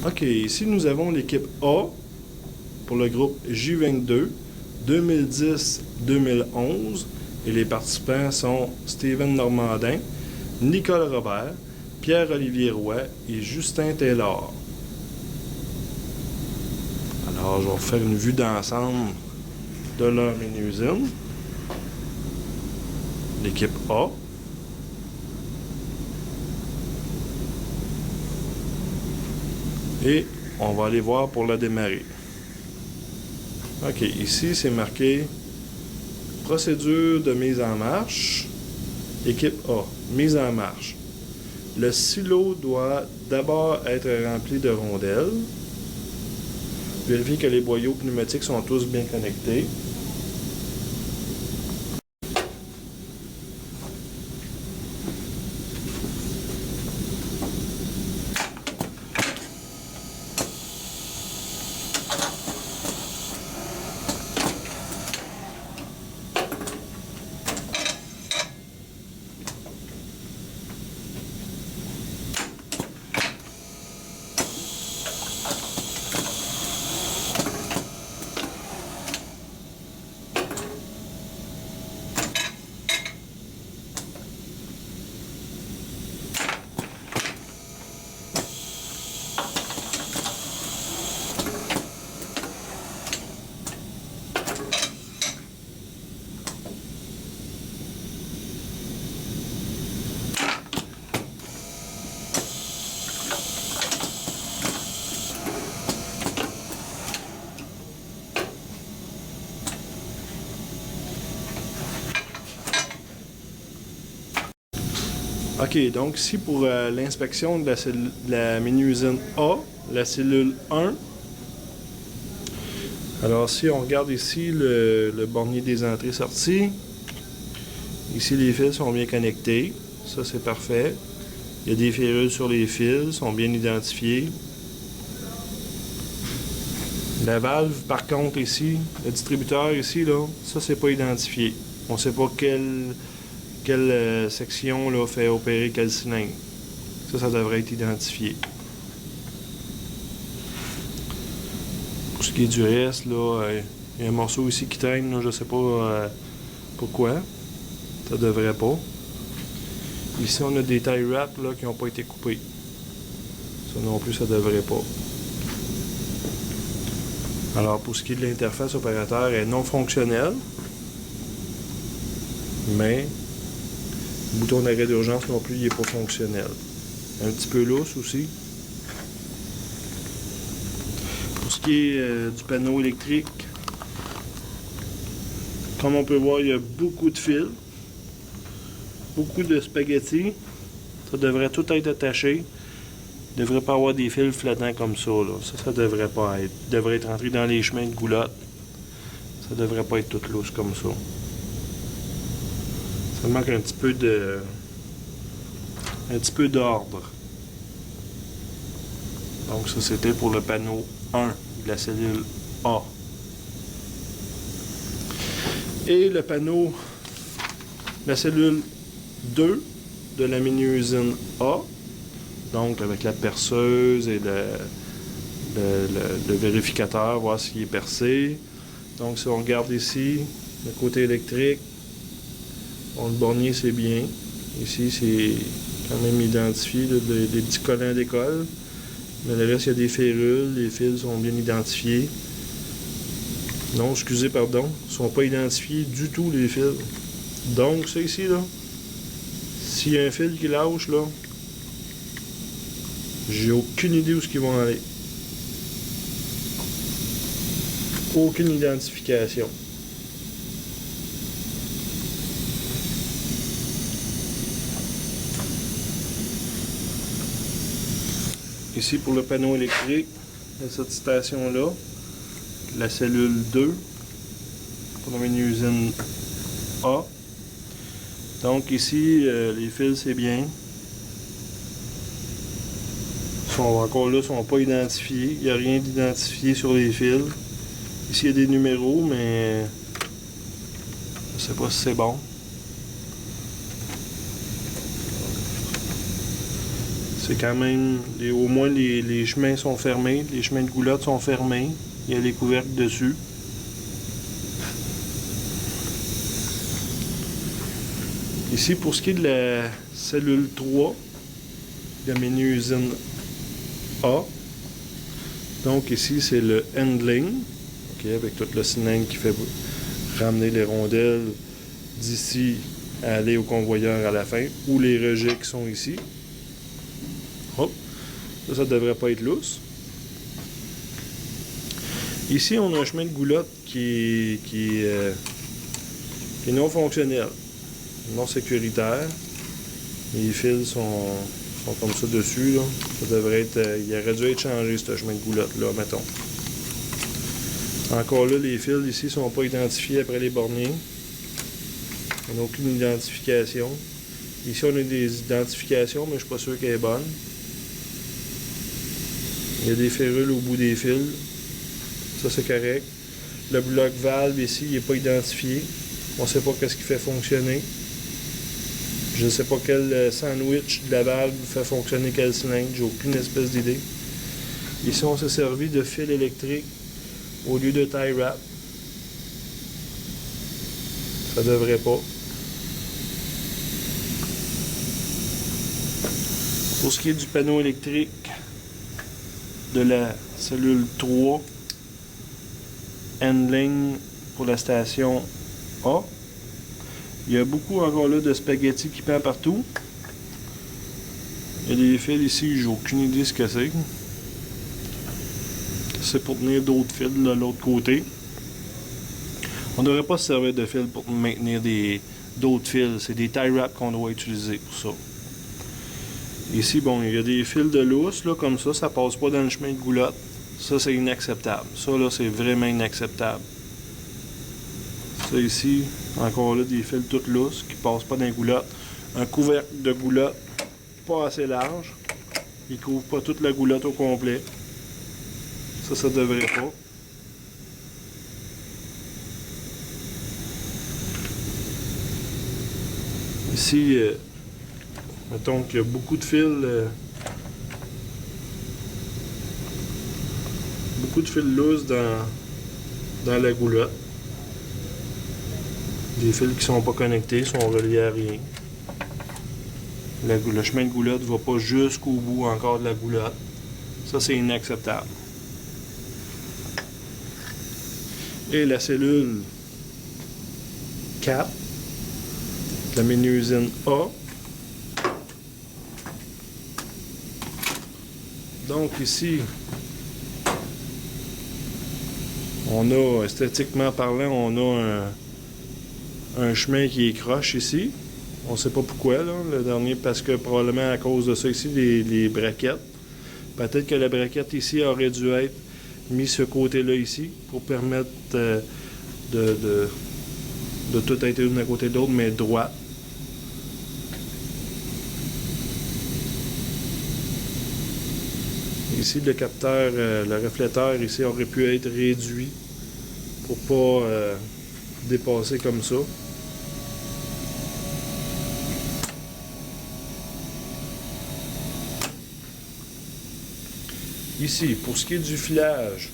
Ok, ici nous avons l'équipe A pour le groupe J22 2010-2011 et les participants sont Steven Normandin, Nicole Robert, Pierre-Olivier Roy et Justin Taylor. Alors, je vais vous faire une vue d'ensemble de leur mini-usine. L'équipe A. Et on va aller voir pour la démarrer. Ok, ici c'est marqué procédure de mise en marche. Équipe A, mise en marche. Le silo doit d'abord être rempli de rondelles. Vérifiez que les boyaux pneumatiques sont tous bien connectés. Ok, donc ici pour l'inspection de la mini-usine A, la cellule 1. Alors si on regarde ici le bornier des entrées-sorties, ici les fils sont bien connectés, ça c'est parfait. Il y a des ferrules sur les fils, sont bien identifiées. La valve par contre ici, le distributeur ici, là, ça c'est pas identifié. On ne sait pas quelle section là, fait opérer quel cylindre. Ça devrait être identifié. Pour ce qui est du reste, là, il y a un morceau ici qui traîne, là, je sais pas pourquoi. Ça devrait pas. Ici, on a des tie wraps là, qui n'ont pas été coupés. Ça non plus, ça devrait pas. Alors, pour ce qui est de l'interface opérateur, elle est non fonctionnelle. Mais le bouton d'arrêt d'urgence non plus, il n'est pas fonctionnel. Un petit peu lousse aussi. Pour ce qui est du panneau électrique, comme on peut voir, il y a beaucoup de fils. Beaucoup de spaghettis. Ça devrait tout être attaché. Il ne devrait pas avoir des fils flottants comme ça, là. Ça devrait pas être. Il devrait être rentré dans les chemins de goulotte. Ça devrait pas être tout lousse comme ça. Ça manque un petit peu d'ordre. Donc ça c'était pour le panneau 1 de la cellule A. Et le panneau, la cellule 2 de la mini-usine A, donc avec la perceuse et le vérificateur, voir s'il est percé. Donc si on regarde ici, le côté électrique, bon, le bornier c'est bien. Ici c'est quand même identifié, là, des petits collants d'école. Mais le reste, il y a des ferrules, les fils sont bien identifiés. Non, excusez, pardon, ils ne sont pas identifiés du tout, les fils. Donc, ça ici, là, s'il y a un fil qui lâche, là, j'ai aucune idée où ils vont aller. Aucune identification. Ici pour le panneau électrique de cette station-là, la cellule 2 pour la mini-usine A. Donc ici, les fils c'est bien. Encore là, ils ne sont pas identifiés. Il n'y a rien d'identifié sur les fils. Ici, il y a des numéros, mais je ne sais pas si c'est bon. C'est quand même, au moins les chemins sont fermés, les chemins de goulotte sont fermés. Il y a les couvercles dessus. Ici, pour ce qui est de la cellule 3, de la menu usine A. Donc ici, c'est le handling, okay, avec tout le cylindre qui fait ramener les rondelles d'ici à aller au convoyeur à la fin, ou les rejets qui sont ici. Hop, ça ne devrait pas être lousse. Ici, on a un chemin de goulotte qui est non fonctionnel, non sécuritaire. Les fils sont comme ça dessus. Là. Ça devrait être, il aurait dû être changé, ce chemin de goulotte-là, mettons. Encore là, les fils ici ne sont pas identifiés après les borniers. On n'a aucune identification. Ici, on a des identifications, mais je ne suis pas sûr qu'elle est bonne. Il y a des férules au bout des fils. Ça, c'est correct. Le bloc valve ici, il n'est pas identifié. On ne sait pas qu'est-ce qui fait fonctionner. Je ne sais pas quel sandwich de la valve fait fonctionner quel cylindre. J'ai aucune espèce d'idée. Ici, on s'est servi de fil électrique au lieu de tie wrap. Ça devrait pas. Pour ce qui est du panneau électrique de la cellule 3, handling pour la station A, il y a beaucoup encore là de spaghettis qui pendent partout. Il y a des fils ici, j'ai aucune idée ce que c'est. C'est pour tenir d'autres fils de l'autre côté. On ne devrait pas se servir de fils pour maintenir d'autres fils. C'est des tie wraps qu'on doit utiliser pour ça. Ici, bon, il y a des fils de lousse, là, comme ça passe pas dans le chemin de goulotte. Ça, c'est inacceptable. Ça, là, c'est vraiment inacceptable. Ça, ici, encore là, des fils toutes lousses qui passent pas dans les goulottes. Un couvercle de goulotte pas assez large. Il couvre pas toute la goulotte au complet. Ça devrait pas. Ici, mettons qu'il y a beaucoup de fils. Beaucoup de fils lousses dans la goulotte. Des fils qui sont pas connectés, sont reliés à rien. Le chemin de goulotte ne va pas jusqu'au bout encore de la goulotte. Ça, c'est inacceptable. Et la cellule 4, la menu usine A. Donc ici, on a, esthétiquement parlant, on a un chemin qui est croche ici. On ne sait pas pourquoi, là, le dernier, parce que probablement à cause de ça ici, les braquettes. Peut-être que la braquette ici aurait dû être mise ce côté-là ici pour permettre de tout être d'un côté de l'autre, mais droit. Ici, le capteur, le réflecteur ici aurait pu être réduit pour pas dépasser comme ça. Ici, pour ce qui est du filage,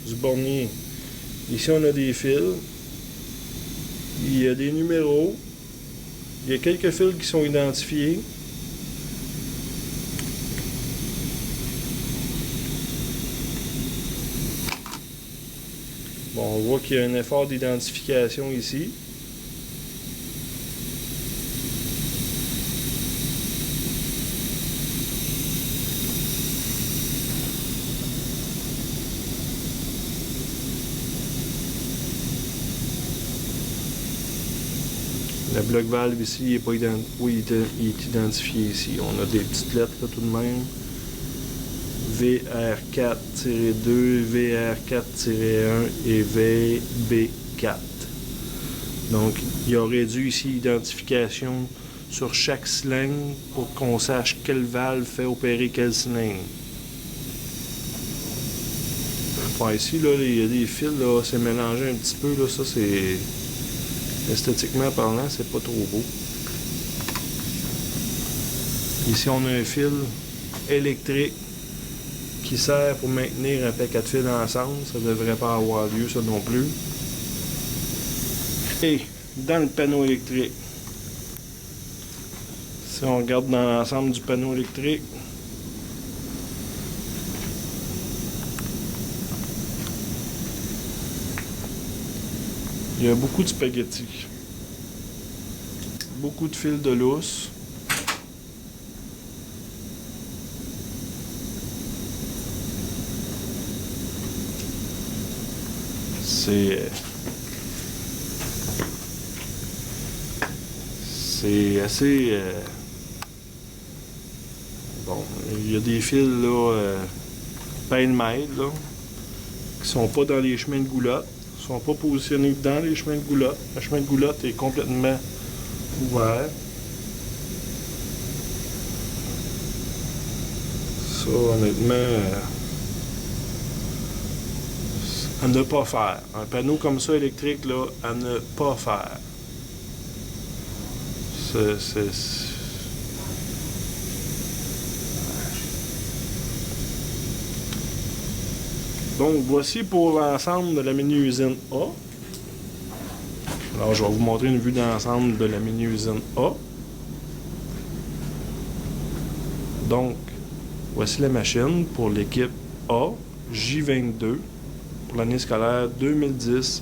du bornier, ici on a des fils, il y a des numéros, il y a quelques fils qui sont identifiés. Bon, on voit qu'il y a un effort d'identification ici. Le bloc valve ici, il est pas il est identifié ici. On a des petites lettres là, tout de même. VR4-2, VR4-1 et VB4. Donc, il y aurait dû ici identification sur chaque cylindre pour qu'on sache quelle valve fait opérer quel cylindre. Bon, ici, là, il y a des fils, là, c'est mélangé un petit peu, là, ça c'est... Esthétiquement parlant, c'est pas trop beau. Ici, on a un fil électrique qui sert pour maintenir un paquet de fils ensemble. Ça ne devrait pas avoir lieu, ça non plus. Et dans le panneau électrique, si on regarde dans l'ensemble du panneau électrique, il y a beaucoup de spaghettis, beaucoup de fils de lousse. C'est assez... bon, il y a des fils là, pêle-mêle, là, qui sont pas dans les chemins de goulotte, sont pas positionnés dans les chemins de goulotte. Le chemin de goulotte est complètement ouvert. Ça, honnêtement, à ne pas faire. Un panneau comme ça électrique, là, à ne pas faire. Donc, voici pour l'ensemble de la mini-usine A. Alors, je vais vous montrer une vue d'ensemble de la mini-usine A. Donc, voici la machine pour l'équipe A, J22, pour l'année scolaire 2010-2011.